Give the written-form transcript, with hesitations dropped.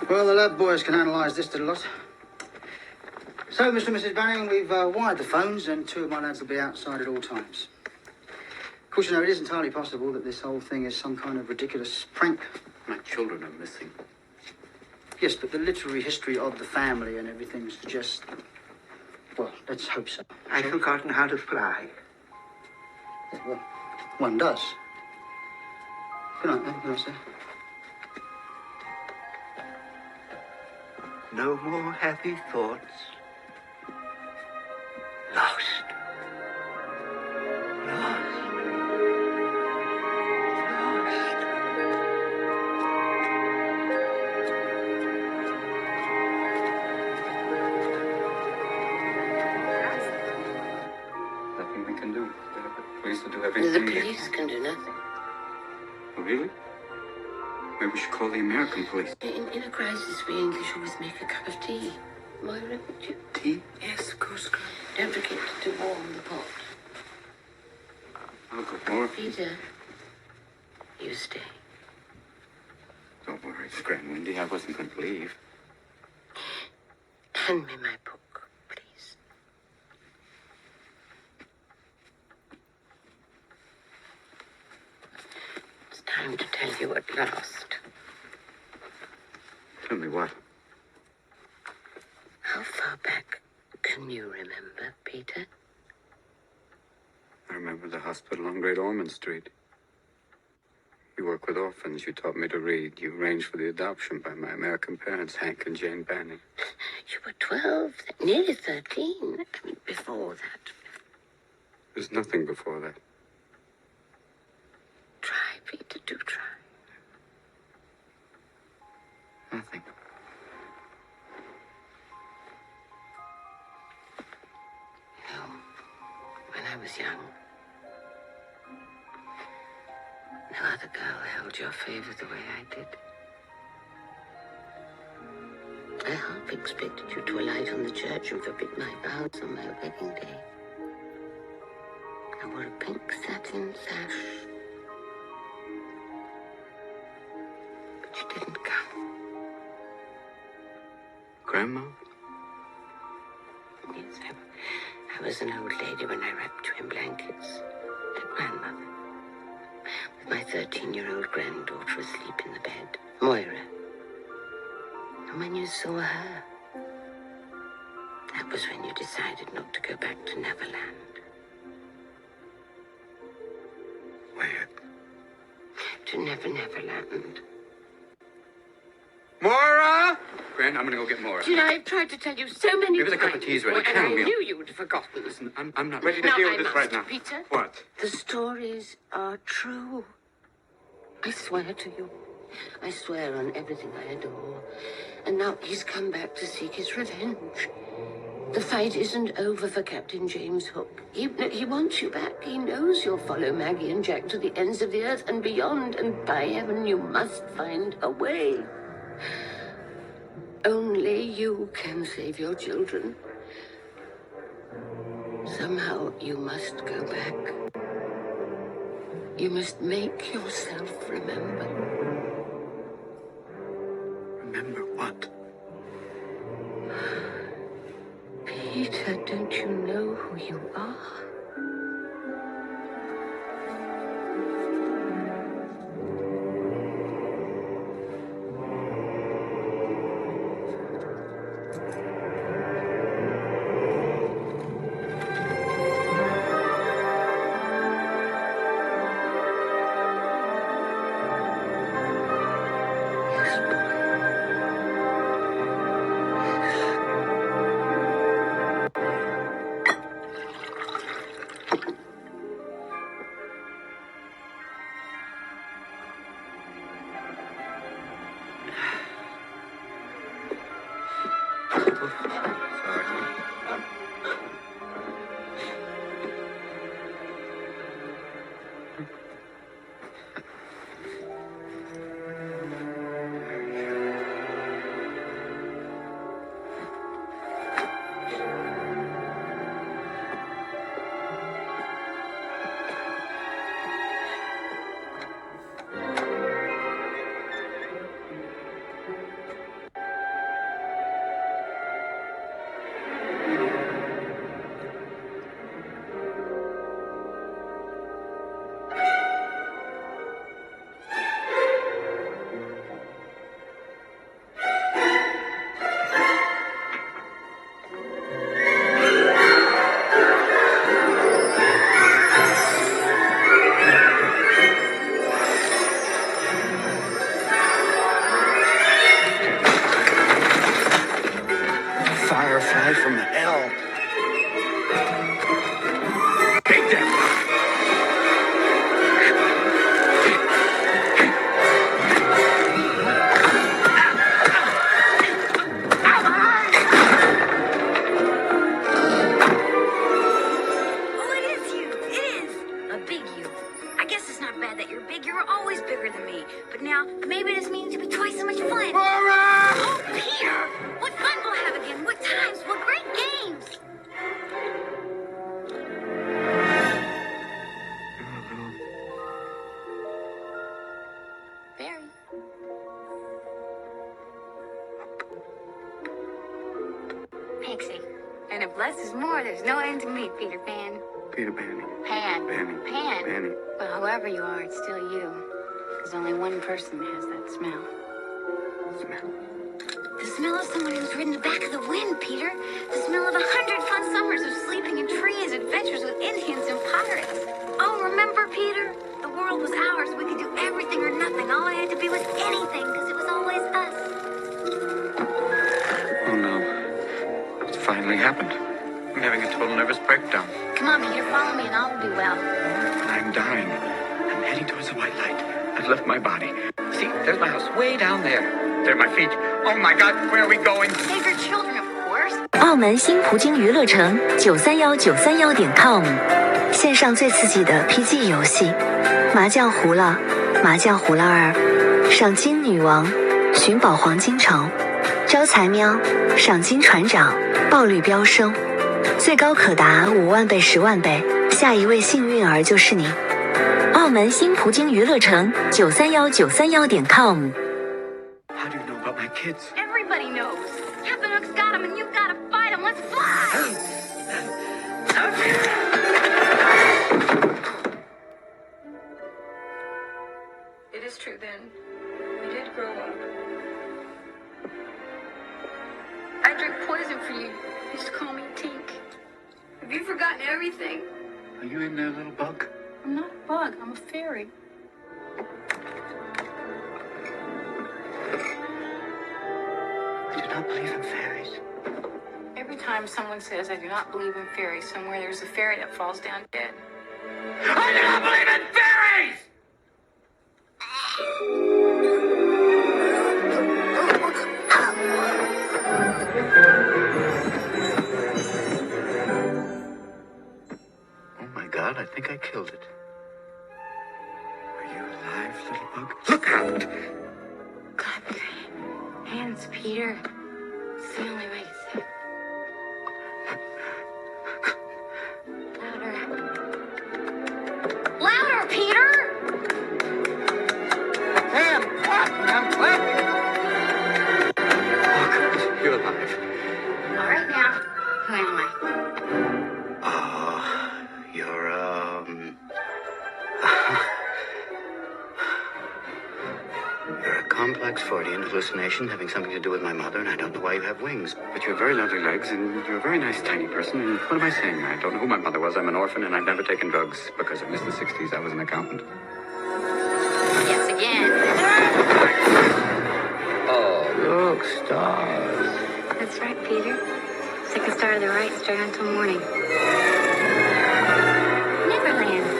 Well, the lab boys can analyse this to the lot. So, Mr. and Mrs. Banning, we've wired the phones and two of my lads will be outside at all times. Of course, you know, it is entirely possible that this whole thing is some kind of ridiculous prank. My children are missing. Yes, but the literary history of the family and everything suggests... Well, let's hope so. I've forgotten how to fly. Yeah, well, one does. Good night, then. Good night, sir. No more happy thoughts. Lost. Lost. Nothing we can do. The police will do The everything. police can do nothing. Oh, really? Maybe we should call the American police. In a crisis, we English always make a cup of tea. Moira, would you? Tea? Yes, of course, Gran. Don't forget to warm the pot. I'll go more. Peter, you stay. Don't worry, it's Grand Windy. I wasn't going to leave. Hand me my book, please. It's time to tell you at last. Tell me what? How far back can you remember, Peter? I remember the hospital on Great Ormond Street. You work with orphans. You taught me to read. You arranged for the adoption by my American parents, Hank and Jane Banning. You were 12, nearly 13. I mean, before that. There's nothing before that. Try, Peter, do try. Nothing. No, when I was young, no other girl held your favor the way I did. I half expected you to alight on the church and forbid my vows on my wedding day. I wore a pink satin sash, but you didn't come. Grandma? Yes, I was an old lady when I wrapped you in blankets. A grandmother. With my 13-year-old granddaughter asleep in the bed, Moira. And when you saw her, that was when you decided not to go back to Neverland. Where? To Neverland. Moira! Gran, I'm going to go get Moira. You know, I've tried to tell you so many Maybe the times. cup of tea's ready. And I Count me up. knew you would have forgotten. Listen, I'm not ready to Now deal I with this must, right now. Peter. What? The stories are true. I swear to you. I swear on everything I adore. And now he's come back to seek his revenge. The fight isn't over for Captain James Hook. He wants you back. He knows you'll follow Maggie and Jack to the ends of the earth and beyond. And by heaven, you must find a way. Only you can save your children. Somehow you must go back. You must make yourself remember. Remember what? Peter, don't you know who you are? Yes, boy. hell. Take them. Oh, it is you. It is. A big you. I guess it's not bad that you're big. You're always bigger than me. But now, maybe this means it'll be twice so much fun. Oh, Peter! What fun we'll have again. What times. What great games. Very. Pixie. And if less is more, there's no end to me, Peter Pan. Peter Banning. Pan. Banning. Pan. Banning. But however you are, it's still you. Because only one person has that smell. Smell. The smell of someone who's ridden the back of the wind, Peter. The smell of 100 fun summers of sleeping in trees, adventures with Indians and pirates. Oh, remember, Peter? The world was ours. We could do everything or nothing. All I had to be was anything, because it was always us. Oh no. It's finally happened. I'm having a total nervous breakdown. Come on, Peter, follow me and all will be well. I'm dying. I'm heading towards the white light. I've left my body. See, there's my house way down there. There are my feet. Oh my God, where are we going? Save your children, of course. 澳门新葡京娱乐城931931.com 线上最刺激的 PG 游戏，麻将胡了，麻将胡了2，赏金女王，寻宝黄金城，招财喵，赏金船长，爆率飙升，最高可达5万倍、10万倍，下一位幸运儿就是你。澳门新葡京娱乐城931931.com。 How do you know about my kids? Everybody knows. Captain Hook's got him, and you've got to fight him. Let's fly! It is true, then. You did grow up. I drink poison for you. You used to call me Tink. Have you forgotten everything? Are you in there, little bug? I'm not a bug. I'm a fairy. I do not believe in fairies. Every time someone says I do not believe in fairies, somewhere there's a fairy that falls down dead. I do not believe in fairies! Oh my God, I think I killed it. Are you alive, little bug? Look out! Clap your hands, Peter. It's the only way to say it. Louder. Louder, Peter! Sam! What? Look, you're alive. All right, now, who am I? You're, You're a complex Freudian hallucination having something to do with my mother, and I don't know why you have wings. But you have very lovely legs, and you're a very nice tiny person, and what am I saying? I don't know who my mother was. I'm an orphan, and I've never taken drugs. Because I missed the 60s, I was an accountant. Yes, again. Oh, look, stars. That's right, Peter. Second star to the right, straight until morning. Neverland.